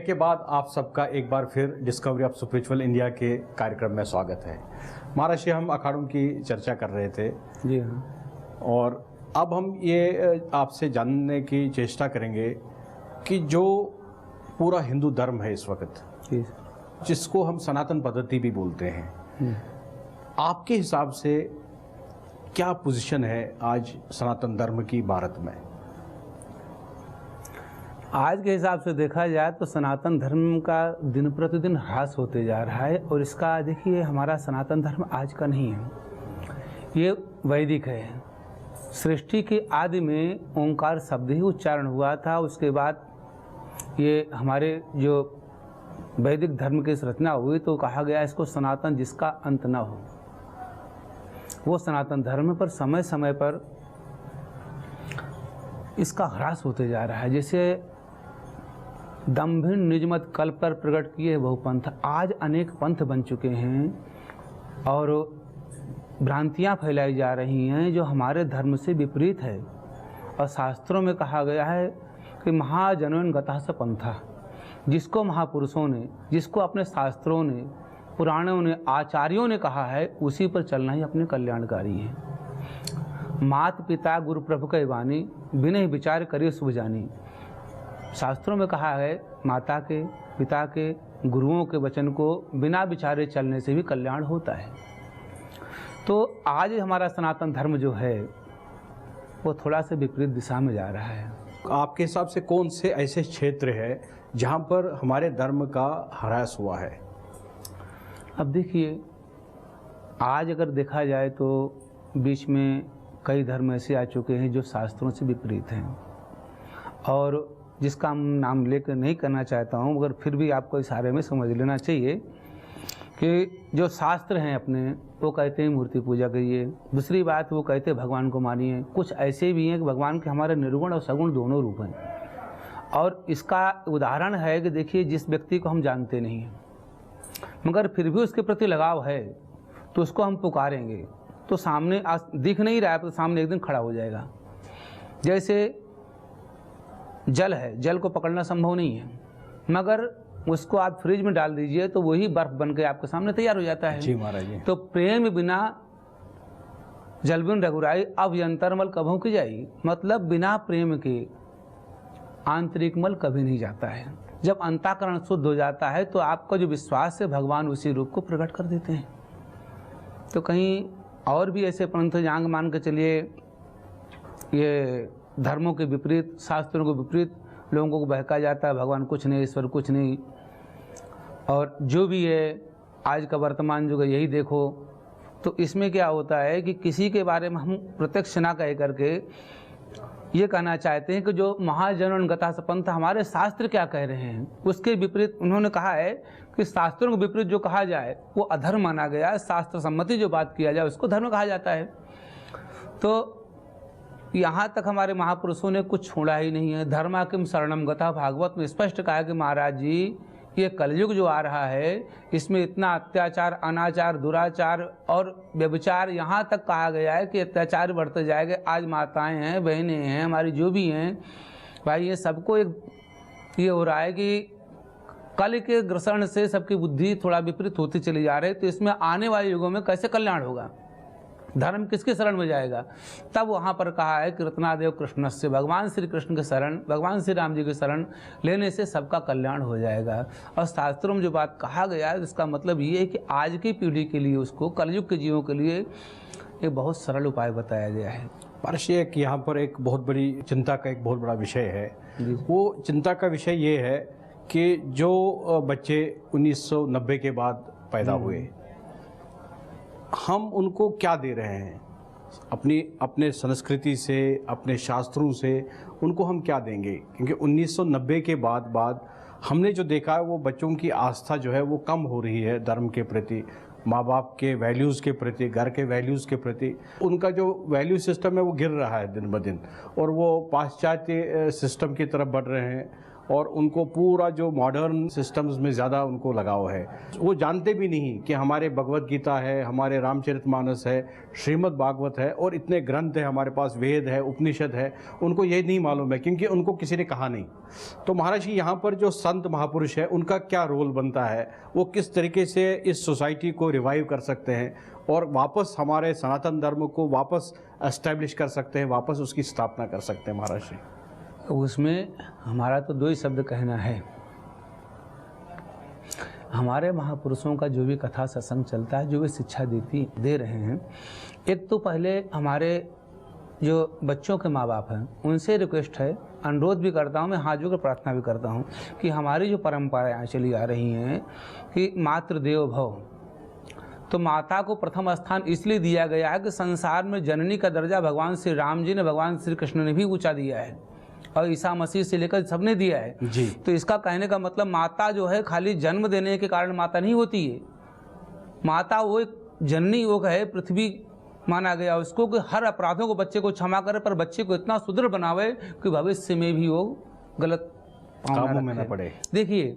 Break के बाद आप सबका एक बार फिर डिस्कवरी ऑफ स्पिरिचुअल इंडिया के कार्यक्रम में स्वागत है। महाराज, हम अखाड़ों की चर्चा कर रहे थे जी हाँ, और अब हम ये आपसे जानने की चेष्टा करेंगे कि जो पूरा हिंदू धर्म है इस वक्त, जिसको हम सनातन पद्धति भी बोलते हैं, आपके हिसाब से क्या पोजीशन है आज सनातन धर्म की भारत में? आज के हिसाब से देखा जाए तो सनातन धर्म का दिन प्रतिदिन ह्रास होते जा रहा है। और इसका देखिए, हमारा सनातन धर्म आज का नहीं है, ये वैदिक है। सृष्टि के आदि में ओंकार शब्द ही उच्चारण हुआ था। उसके बाद ये हमारे जो वैदिक धर्म की रचना हुई तो कहा गया इसको सनातन, जिसका अंत ना हो, वो सनातन धर्म। पर समय समय पर इसका ह्रास होते जा रहा है। जैसे दम्भिन निजमत कल्प पर प्रकट किए बहु पंथ, आज अनेक पंथ बन चुके हैं और भ्रांतियाँ फैलाई जा रही हैं जो हमारे धर्म से विपरीत है। और शास्त्रों में कहा गया है कि महाजनोन गतः स पंथा, जिसको महापुरुषों ने, जिसको अपने शास्त्रों ने, पुराणों ने, आचार्यों ने कहा है, उसी पर चलना ही अपने कल्याणकारी है। मात पिता गुरु प्रभु के वाणी, बिना विचार करिए शुभ जानी। शास्त्रों में कहा है माता के, पिता के, गुरुओं के वचन को बिना विचारे चलने से भी कल्याण होता है। तो आज हमारा सनातन धर्म जो है वो थोड़ा सा विपरीत दिशा में जा रहा है। आपके हिसाब से कौन से ऐसे क्षेत्र है जहाँ पर हमारे धर्म का ह्रास हुआ है? अब देखिए, आज अगर देखा जाए तो बीच में कई धर्म ऐसे आ चुके हैं जो शास्त्रों से विपरीत हैं, और जिसका हम नाम लेकर नहीं करना चाहता हूँ, मगर फिर भी आपको इशारे में समझ लेना चाहिए कि जो शास्त्र हैं अपने, वो कहते हैं मूर्ति पूजा करिए। दूसरी बात, वो कहते हैं भगवान को मानिए। कुछ ऐसे भी हैं कि भगवान के हमारे निर्गुण और सगुण दोनों रूप हैं। और इसका उदाहरण है कि देखिए, जिस व्यक्ति को हम जानते नहीं हैं मगर फिर भी उसके प्रति लगाव है, तो उसको हम पुकारेंगे तो सामने दिख नहीं रहा है तो सामने एक दिन खड़ा हो जाएगा। जैसे जल है, जल को पकड़ना संभव नहीं है, मगर उसको आप फ्रिज में डाल दीजिए तो वही बर्फ बन के आपके सामने तैयार हो जाता है। जी महाराज जी। तो प्रेम बिना जल बिन रघुराई, अब यंतरमल कभों की जाई। मतलब बिना प्रेम के आंतरिक मल कभी नहीं जाता है। जब अंतःकरण शुद्ध हो जाता है तो आपका जो विश्वास है, भगवान उसी रूप को प्रकट कर देते हैं। तो कहीं और भी ऐसे पंथ जांग मान के चलिए, ये धर्मों के विपरीत, शास्त्रों के विपरीत लोगों को बहका जाता है, भगवान कुछ नहीं, ईश्वर कुछ नहीं। और जो भी है आज का वर्तमान युग है, यही देखो। तो इसमें क्या होता है कि किसी के बारे में हम प्रत्यक्ष ना कह करके ये कहना चाहते हैं कि जो महाजनोन गतः स पंथ, हमारे शास्त्र क्या कह रहे हैं उसके विपरीत। उन्होंने कहा है कि शास्त्रों के विपरीत जो कहा जाए वो अधर्म माना गया, शास्त्र सम्मति जो बात किया जाए उसको धर्म कहा जाता है। तो यहाँ तक हमारे महापुरुषों ने कुछ छोड़ा ही नहीं है। धर्माकिम शरणम गतः, भागवत में स्पष्ट कहा है कि महाराज जी, ये कलयुग जो आ रहा है इसमें इतना अत्याचार, अनाचार, दुराचार और व्यभिचार, यहाँ तक कहा गया है कि अत्याचार बढ़ते जाएंगे। आज माताएं हैं, बहनें हैं, हमारी जो भी हैं भाई, ये सबको एक ये हो रहा है कि कल के ग्रसण से सबकी बुद्धि थोड़ा विपरीत होती चली जा रही है। तो इसमें आने वाले युगों में कैसे कल्याण होगा, धर्म किसके शरण में जाएगा? तब वहाँ पर कहा है कि रत्नादेव कृष्ण से, भगवान श्री कृष्ण के शरण, भगवान श्री राम जी के शरण लेने से सबका कल्याण हो जाएगा। और शास्त्रों में जो बात कहा गया है इसका मतलब ये है कि आज की पीढ़ी के लिए, उसको कलयुग के जीवों के लिए एक बहुत सरल उपाय बताया गया है। पारशी, एक यहाँ पर एक बहुत बड़ी चिंता का एक बहुत बड़ा विषय है। वो चिंता का विषय ये है कि जो बच्चे 1990 के बाद पैदा हुए, हम उनको क्या दे रहे हैं? अपने संस्कृति से, अपने शास्त्रों से उनको हम क्या देंगे? क्योंकि 1990 के बाद हमने जो देखा है वो बच्चों की आस्था जो है वो कम हो रही है धर्म के प्रति, माँ बाप के वैल्यूज़ के प्रति, घर के वैल्यूज़ के प्रति। उनका जो वैल्यू सिस्टम है वो गिर रहा है दिन ब दिन, और वो पाश्चात्य सिस्टम की तरफ बढ़ रहे हैं। और उनको पूरा जो मॉडर्न सिस्टम्स में ज़्यादा उनको लगाव है। वो जानते भी नहीं कि हमारे भगवत गीता है, हमारे रामचरितमानस है, श्रीमद् भागवत है और इतने ग्रंथ है हमारे पास, वेद है, उपनिषद है, उनको ये नहीं मालूम है क्योंकि उनको किसी ने कहा नहीं। तो महाराज जी यहाँ पर जो संत महापुरुष है उनका क्या रोल बनता है, वो किस तरीके से इस सोसाइटी को रिवाइव कर सकते हैं और वापस हमारे सनातन धर्म को वापस एस्टैब्लिश कर सकते हैं, वापस उसकी स्थापना कर सकते हैं महाराज जी? उसमें हमारा तो दो ही शब्द कहना है। हमारे महापुरुषों का जो भी कथा सत्संग चलता है, जो भी शिक्षा दे रहे हैं, एक तो पहले हमारे जो बच्चों के माँ बाप हैं उनसे रिक्वेस्ट है, अनुरोध भी करता हूँ, मैं हाथ जोड़कर प्रार्थना भी करता हूँ कि हमारी जो परंपराएं चली आ रही हैं कि मातृदेवो भव, तो माता को प्रथम स्थान इसलिए दिया गया है कि संसार में जननी का दर्जा भगवान श्री राम जी ने, भगवान श्री कृष्ण ने भी ऊंचा दिया है और ईसा मसीह से लेकर सबने दिया है जी। तो इसका कहने का मतलब माता जो है खाली जन्म देने के कारण माता नहीं होती है। माता वो एक जननी योग है, पृथ्वी माना गया उसको कि हर अपराधों को बच्चे को क्षमा करे, पर बच्चे को इतना सुदृढ़ बनावे कि भविष्य में भी वो गलत कामों में न पड़े। देखिए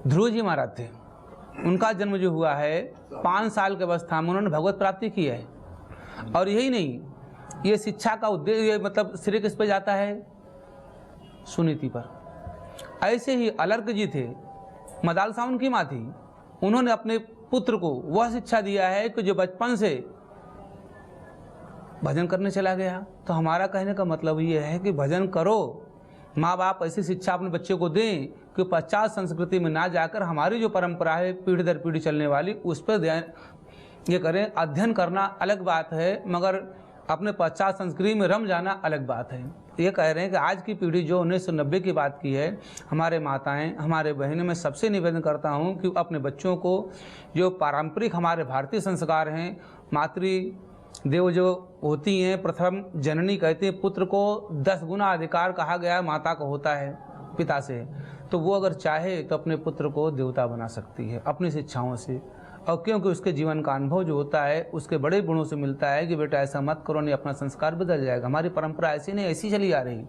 ध्रुव जी महाराज थे, उनका जन्म जो हुआ है 5 साल की अवस्था में उन्होंने भगवत प्राप्ति की है। और यही नहीं, ये शिक्षा का उद्देश्य मतलब श्रेय किस पे जाता है? सुनीति पर। ऐसे ही अलर्क जी थे, मदालसा उनकी माँ थी, उन्होंने अपने पुत्र को वह शिक्षा दिया है कि जो बचपन से भजन करने चला गया। तो हमारा कहने का मतलब ये है कि भजन करो, माँ बाप ऐसी शिक्षा अपने बच्चे को दें कि पश्चात संस्कृति में ना जाकर हमारी जो परंपरा है पीढ़ी दर पीढ़ी चलने वाली, उस पर ध्यान ये करें। अध्ययन करना अलग बात है, मगर अपने पश्चात संस्कृति में रम जाना अलग बात है। ये कह रहे हैं कि आज की पीढ़ी जो 1990 की बात की है, हमारे माताएं, हमारे बहनें, मैं सबसे निवेदन करता हूं कि अपने बच्चों को जो पारंपरिक हमारे भारतीय संस्कार हैं, मातृदेव जो होती हैं, प्रथम जननी कहते हैं, पुत्र को 10 गुना अधिकार कहा गया माता को होता है पिता से, तो वो अगर चाहे तो अपने पुत्र को देवता बना सकती है अपनी शिक्षाओं से। और क्योंकि उसके जीवन का अनुभव जो होता है उसके बड़े गुणों से मिलता है कि बेटा ऐसा मत करो, नहीं अपना संस्कार बदल जाएगा। हमारी परंपरा ऐसी नहीं, ऐसी चली आ रही,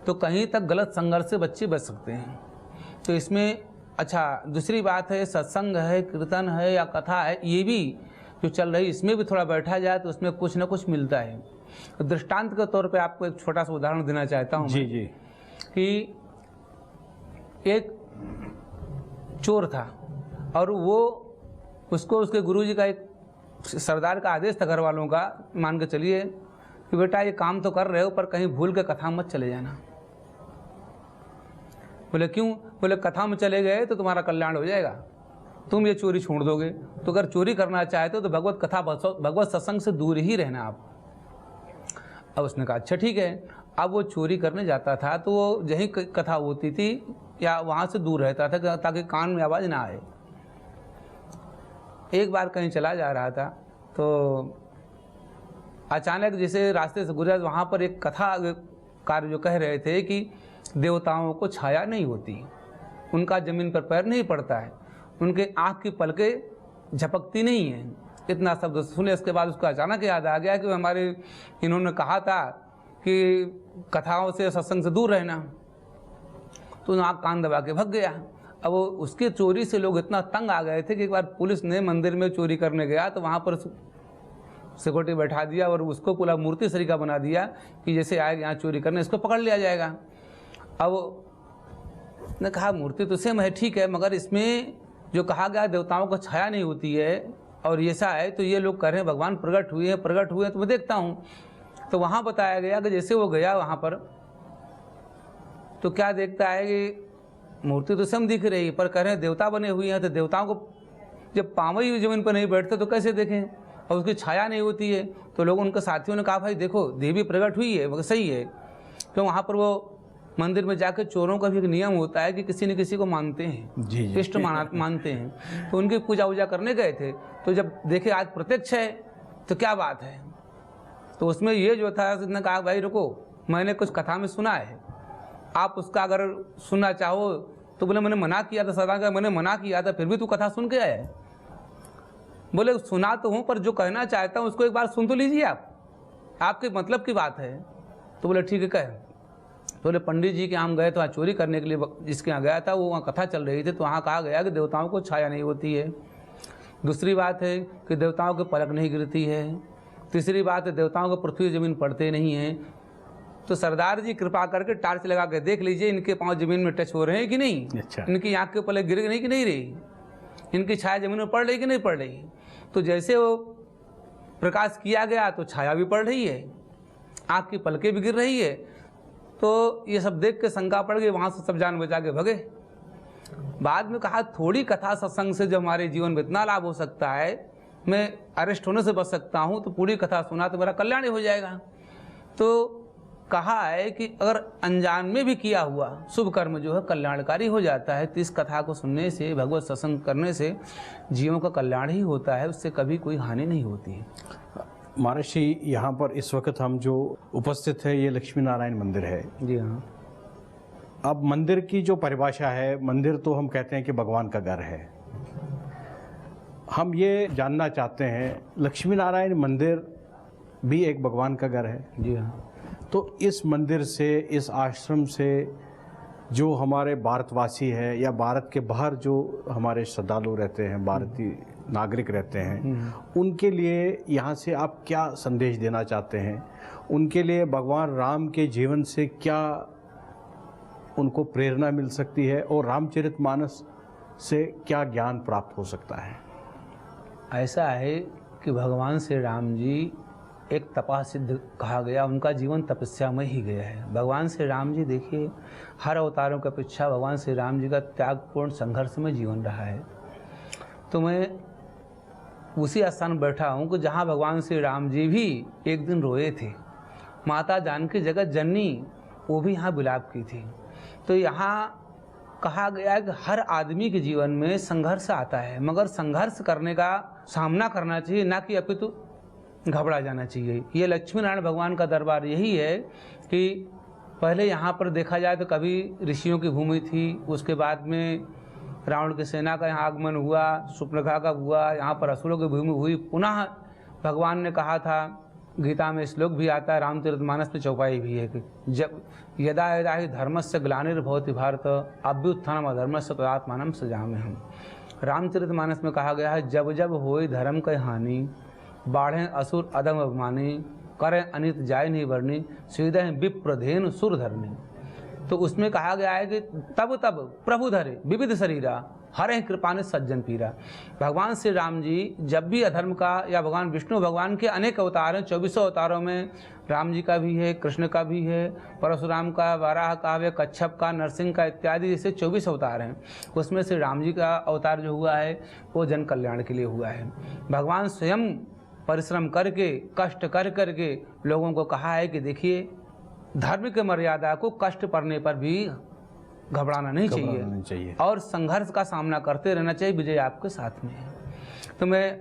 तो कहीं तक गलत संघर्ष से बच्चे बच सकते हैं। तो इसमें अच्छा दूसरी बात है, सत्संग है, कीर्तन है या कथा है, ये भी जो चल रही, इसमें भी थोड़ा बैठा जाए तो उसमें कुछ ना कुछ मिलता है। तो दृष्टांत के तौर पर आपको एक छोटा सा उदाहरण देना चाहता हूँ जी जी। कि एक चोर था और वो उसको उसके गुरुजी का एक सरदार का आदेश था घर वालों का, मान के चलिए कि बेटा ये काम तो कर रहे हो पर कहीं भूल के कथा मत चले जाना। बोले क्यों? बोले कथा में चले गए तो तुम्हारा कल्याण हो जाएगा, तुम ये चोरी छोड़ दोगे। तो अगर चोरी करना चाहते हो तो भगवत कथा भगवत सत्संग से दूर ही रहना आप। अब उसने कहा अच्छा ठीक है। अब वो चोरी करने जाता था तो वो यही कथा होती थी या वहाँ से दूर रहता था ताकि कान में आवाज़ ना आए। एक बार कहीं चला जा रहा था तो अचानक जैसे रास्ते से गुजरा, वहाँ पर एक कथा कार्य जो कह रहे थे कि देवताओं को छाया नहीं होती, उनका ज़मीन पर पैर नहीं पड़ता है, उनके आँख की पलकें झपकती नहीं है। इतना शब्द सुने उसके बाद उसको अचानक याद आ गया कि हमारे इन्होंने कहा था कि कथाओं से सत्संग से दूर रहना, तो नाक कान दबा के भग गया। अब वो उसके चोरी से लोग इतना तंग आ गए थे कि एक बार पुलिस ने मंदिर में चोरी करने गया तो वहाँ पर सिक्योरिटी बैठा दिया और उसको पूरा मूर्ति सरीका बना दिया कि जैसे आएगा यहाँ चोरी करने इसको पकड़ लिया जाएगा। अब ने कहा मूर्ति तो सेम है ठीक है, मगर इसमें जो कहा गया देवताओं को छाया नहीं होती है और ऐसा है, तो ये लोग कह रहे हैं भगवान प्रकट हुए हैं तो मैं देखता हूँ। तो वहाँ बताया गया कि जैसे वो गया वहाँ पर तो क्या देखता है कि मूर्ति तो सेम दिख रही है पर कह रहे हैं देवता बने हुए हैं। तो देवताओं को जब पाँव ही जमीन पर नहीं बैठते तो कैसे देखें, और उसकी छाया नहीं होती है। तो लोगों उनके साथियों ने कहा भाई देखो देवी प्रकट हुई है, वो सही है। तो वहाँ पर वो मंदिर में जाकर चोरों का भी एक नियम होता है कि किसी न किसी को मानते हैं, इष्ट मानते हैं। तो उनकी पूजा वूजा करने गए थे, तो जब देखे आज प्रत्यक्ष है तो क्या बात है। तो उसमें ये जो था उसने कहा भाई रुको, मैंने कुछ कथा में सुना है, आप उसका अगर सुनना चाहो तो बोले मैंने मना किया था, सदा का मैंने मना किया था, फिर भी तू कथा सुन के आया है। बोले सुना तो हूँ पर जो कहना चाहता हूँ उसको एक बार सुन तो लीजिए आप, आपके मतलब की बात है। तो बोले ठीक है कह। तो बोले पंडित जी के यहाँ गए तो वहाँ चोरी करने के लिए जिसके यहाँ गया था वो वहाँ कथा चल रही थी, तो वहाँ कहा गया कि देवताओं को छाया नहीं होती है। दूसरी बात है कि देवताओं के पलक नहीं गिरती है। तीसरी बात है देवताओं को पृथ्वी ज़मीन पड़ते नहीं हैं। तो सरदार जी कृपा करके टार्च लगा के देख लीजिए इनके पाँव ज़मीन में टच हो रहे हैं कि नहीं, अच्छा। इनकी आँख के पलक गिर रही कि नहीं रही, इनकी छाया ज़मीन में पड़ रही कि नहीं पड़ रही। तो जैसे वो प्रकाश किया गया तो छाया भी पड़ रही है, आँख की पलकें भी गिर रही है। तो ये सब देख के शंका पड़ गई, वहाँ से सब जान बचा के भगे। बाद में कहा थोड़ी कथा सत्संग से जो हमारे जीवन में इतना लाभ हो सकता है, मैं अरेस्ट होने से बच सकता हूँ, तो पूरी कथा सुना तो मेरा कल्याण ही हो जाएगा। तो कहा है कि अगर अनजान में भी किया हुआ शुभ कर्म जो है कल्याणकारी हो जाता है। तो इस कथा को सुनने से, भगवत सत्संग करने से जीवों का कल्याण ही होता है, उससे कभी कोई हानि नहीं होती है। महर्षि, यहाँ पर इस वक्त हम जो उपस्थित है ये लक्ष्मी नारायण मंदिर है। जी हाँ। अब मंदिर की जो परिभाषा है, मंदिर तो हम कहते हैं कि भगवान का घर है। हम ये जानना चाहते हैं लक्ष्मी नारायण मंदिर भी एक भगवान का घर है। जी हाँ। तो इस मंदिर से, इस आश्रम से जो हमारे भारतवासी है या भारत के बाहर जो हमारे श्रद्धालु रहते हैं, भारतीय नागरिक रहते हैं, उनके लिए यहाँ से आप क्या संदेश देना चाहते हैं? उनके लिए भगवान राम के जीवन से क्या उनको प्रेरणा मिल सकती है और रामचरितमानस से क्या ज्ञान प्राप्त हो सकता है? ऐसा है कि भगवान श्री राम जी एक तपा सिद्ध कहा गया, उनका जीवन तपस्या में ही गया है। भगवान श्री राम जी देखिए, हर अवतारों की अपेक्षा भगवान श्री राम जी का त्यागपूर्ण संघर्ष में जीवन रहा है। तो मैं उसी स्थान बैठा हूँ कि जहाँ भगवान श्री राम जी भी एक दिन रोए थे। माता जानकी जगत जननी वो भी यहाँ विलाप की थी। तो यहाँ कहा गया है कि हर आदमी के जीवन में संघर्ष आता है, मगर संघर्ष करने का सामना करना चाहिए, ना कि अपितु घबरा जाना चाहिए। ये लक्ष्मी नारायण भगवान का दरबार यही है कि पहले यहाँ पर देखा जाए तो कभी ऋषियों की भूमि थी, उसके बाद में रावण की सेना का यहाँ आगमन हुआ, सुपर्णखा का हुआ, यहाँ पर असुरों की भूमि हुई। पुनः भगवान ने कहा था, गीता में श्लोक भी आता है, रामचरितमानस में चौपाई भी है कि जब यदा यदा ही धर्मस्य ग्लानिर्भवति भारत अभ्युत्थानम् अधर्मस्य तदात्मानं सृजाम्यहम्। रामचरितमानस में कहा गया है, जब जब होए धर्म कै हानि, बाढ़ें असुर अधम अभिमानी, करें अनित जाय नहीं वर्णी, सीधे विप्रधेन सुर धरनी। तो उसमें कहा गया है कि तब तब प्रभु धरे विविध शरीरा, हरे कृपाने सज्जन पीरा। भगवान श्री राम जी जब भी अधर्म का, या भगवान विष्णु भगवान के अनेक अवतार हैं, 24 अवतारों में राम जी का भी है, कृष्ण का भी है, परशुराम का, वाराह का है, कच्छप का, नरसिंह का इत्यादि, जैसे 24 अवतार हैं। उसमें से राम जी का अवतार जो हुआ है वो जन कल्याण के लिए हुआ है। भगवान स्वयं परिश्रम करके, कष्ट कर करके लोगों को कहा है कि देखिए, धर्म की मर्यादा को कष्ट पड़ने पर भी घबराना नहीं चाहिए और संघर्ष का सामना करते रहना चाहिए, विजय आपके साथ में है। तो मैं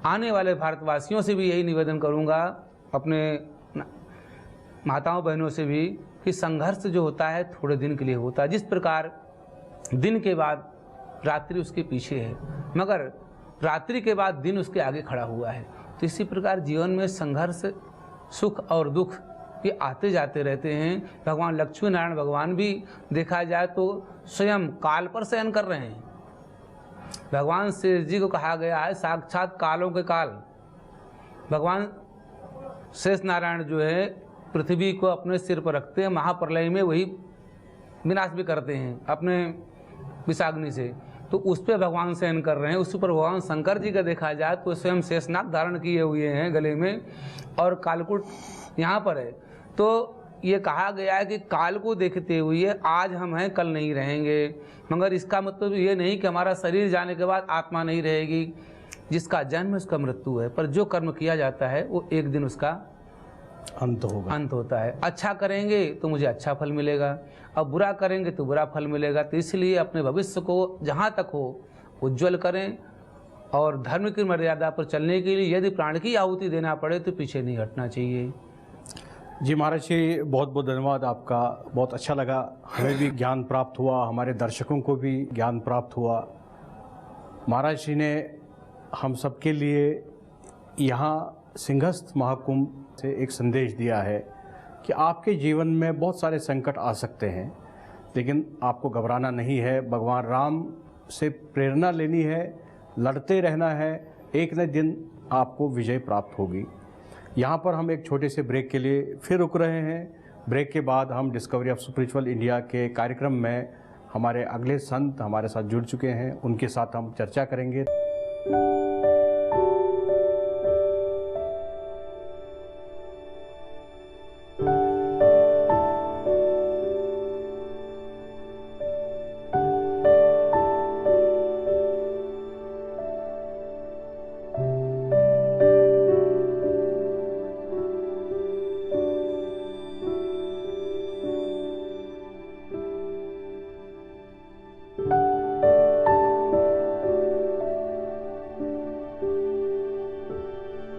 आने वाले भारतवासियों से भी यही निवेदन करूंगा, अपने माताओं बहनों से भी, कि संघर्ष जो होता है थोड़े दिन के लिए होता है। जिस प्रकार दिन के बाद रात्रि उसके पीछे है, मगर रात्रि के बाद दिन उसके आगे खड़ा हुआ है। तो इसी प्रकार जीवन में संघर्ष, सुख और दुख ये आते जाते रहते हैं। भगवान लक्ष्मी नारायण भगवान भी देखा जाए तो स्वयं काल पर शयन कर रहे हैं। भगवान शेष जी को कहा गया है साक्षात कालों के काल। भगवान शेष नारायण जो है पृथ्वी को अपने सिर पर रखते हैं, महाप्रलय में वही विनाश भी करते हैं अपने विषाग्नि से। तो उस पर भगवान शयन कर रहे हैं। उस पर भगवान शंकर जी का देखा जाए तो स्वयं शेषनाग धारण किए हुए हैं गले में, और कालकूट यहाँ पर है। तो ये कहा गया है कि काल को देखते हुए आज हम हैं, कल नहीं रहेंगे, मगर इसका मतलब ये नहीं कि हमारा शरीर जाने के बाद आत्मा नहीं रहेगी। जिसका जन्म उसका मृत्यु है, पर जो कर्म किया जाता है वो एक दिन उसका अंत होगा, अंत होता है। अच्छा करेंगे तो मुझे अच्छा फल मिलेगा, और बुरा करेंगे तो बुरा फल मिलेगा। तो इसलिए अपने भविष्य को जहाँ तक हो उज्ज्वल करें, और धर्म की मर्यादा पर चलने के लिए यदि प्राण की आहुति देना पड़े तो पीछे नहीं हटना चाहिए। जी महाराज जी, बहुत बहुत धन्यवाद आपका। बहुत अच्छा लगा, हमें भी ज्ञान प्राप्त हुआ, हमारे दर्शकों को भी ज्ञान प्राप्त हुआ। महाराज जी ने हम सबके लिए यहाँ सिंहस्थ महाकुंभ से एक संदेश दिया है कि आपके जीवन में बहुत सारे संकट आ सकते हैं, लेकिन आपको घबराना नहीं है। भगवान राम से प्रेरणा लेनी है, लड़ते रहना है, एक न दिन आपको विजय प्राप्त होगी। यहाँ पर हम एक छोटे से ब्रेक के लिए फिर रुक रहे हैं। ब्रेक के बाद हम डिस्कवरी ऑफ स्पिरिचुअल इंडिया के कार्यक्रम में हमारे अगले संत हमारे साथ जुड़ चुके हैं, उनके साथ हम चर्चा करेंगे।